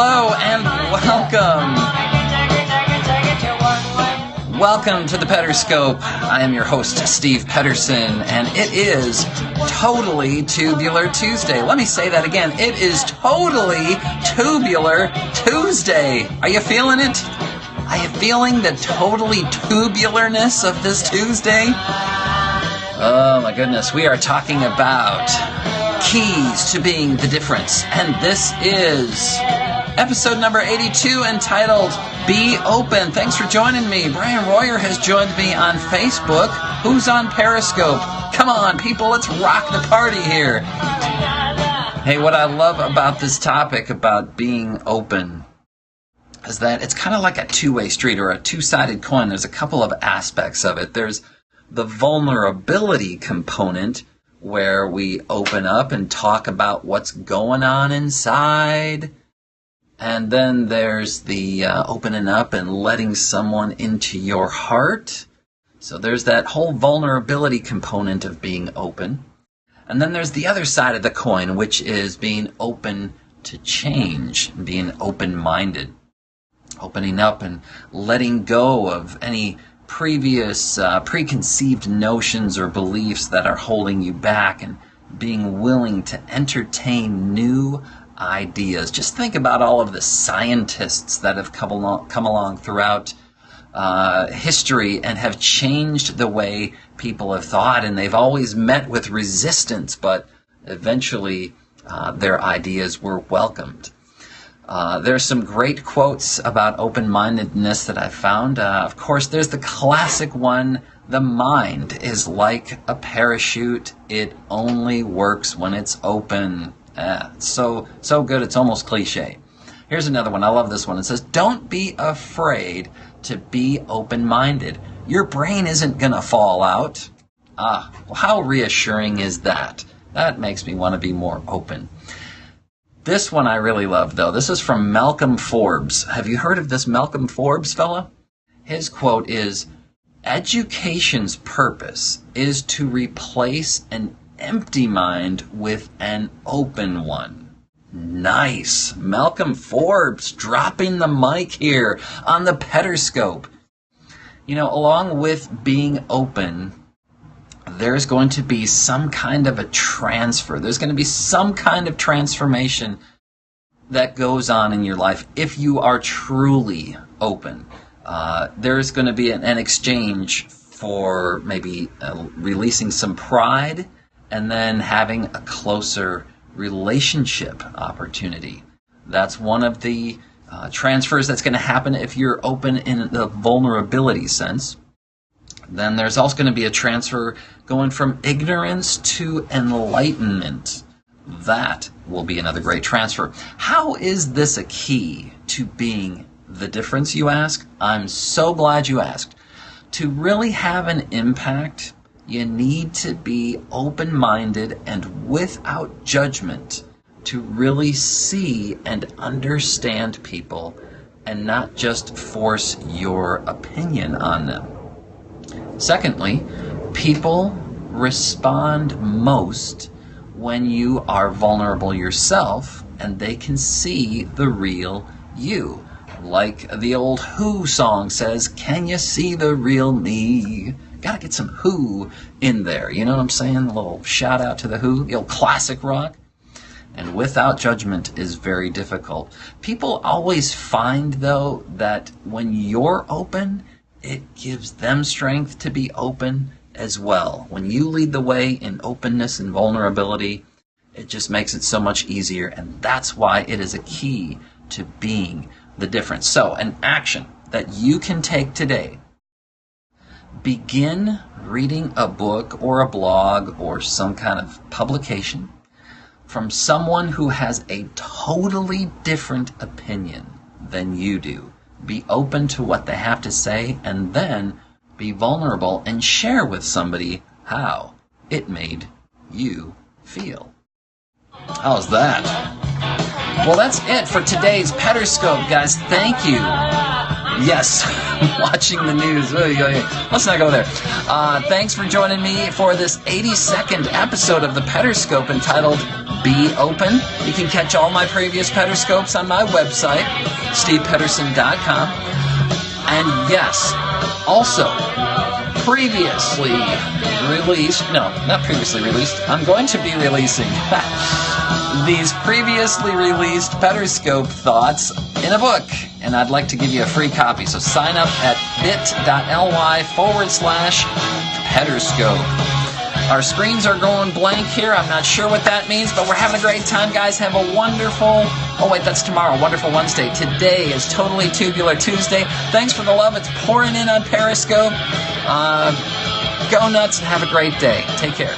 hello, and welcome. Welcome to the Pederscope. I am your host, Steve Pederson, and it is Totally Tubular Tuesday. Let me say that again. It is Totally Tubular Tuesday. Are you feeling it? Are you feeling the totally tubularness of this Tuesday? Oh my goodness, we are talking about keys to being the difference, and this is episode number 82, entitled Be Open. Thanks for joining me. Brian Royer has joined me on Facebook. Who's on Periscope? Come on, people, let's rock the party here. Hey, what I love about this topic about being open is that it's kind of like a two-way street or a two-sided coin. There's a couple of aspects of it. There's the vulnerability component, where we open up and talk about what's going on inside. And then there's the opening up and letting someone into your heart. So there's that whole vulnerability component of being open. And then there's the other side of the coin, which is being open to change, being open-minded. Opening up and letting go of any previous preconceived notions or beliefs that are holding you back, and being willing to entertain new ideas. Just think about all of the scientists that have come along throughout history and have changed the way people have thought, and they've always met with resistance, but eventually their ideas were welcomed. There's some great quotes about open-mindedness that I found. Of course, there's the classic one, the mind is like a parachute. It only works when it's open. So good, it's almost cliche. Here's another one. I love this one. It says, don't be afraid to be open-minded. Your brain isn't going to fall out. Well, how reassuring is that? That makes me want to be more open. This one I really love, though. This is from Malcolm Forbes. Have you heard of this Malcolm Forbes fella? His quote is, education's purpose is to replace an empty mind with an open one. Nice. Malcolm Forbes dropping the mic here on the Pederscope. You know, along with being open, there's going to be some kind of a transfer. There's going to be some kind of transformation that goes on in your life if you are truly open. There's going to be an exchange for maybe releasing some pride and then having a closer relationship opportunity. That's one of the transfers that's going to happen if you're open in the vulnerability sense. Then there's also going to be a transfer going from ignorance to enlightenment. That will be another great transfer. How is this a key to being the difference, you ask? I'm so glad you asked. To really have an impact, you need to be open-minded and without judgment to really see and understand people and not just force your opinion on them. Secondly, people respond most when you are vulnerable yourself and they can see the real you. Like the old Who song says, can you see the real me? Gotta get some Who in there. You know what I'm saying? A little shout out to the Who, the old classic rock. And without judgment is very difficult. People always find, though, that when you're open, it gives them strength to be open as well. When you lead the way in openness and vulnerability, it just makes it so much easier, and that's why it is a key to being the difference. So, an action that you can take today. Begin reading a book or a blog or some kind of publication from someone who has a totally different opinion than you do. Be open to what they have to say, and then be vulnerable and share with somebody how it made you feel. How's that? Well, that's it for today's Pederscope, guys. Thank you. Yes, watching the news. Let's not go there. Thanks for joining me for this 82nd episode of the Pederscope entitled be open. You can catch all my previous Pederscopes on my website, stevepederson.com. And yes, also, previously released, no, not previously released, I'm going to be releasing these previously released Pederscope thoughts in a book, and I'd like to give you a free copy. So sign up at bit.ly/Pederscope. Our screens are going blank here. I'm not sure what that means, but we're having a great time, guys. Have a wonderful, oh wait, that's tomorrow, wonderful Wednesday. Today is Totally Tubular Tuesday. Thanks for the love. It's pouring in on Periscope. Go nuts and have a great day. Take care.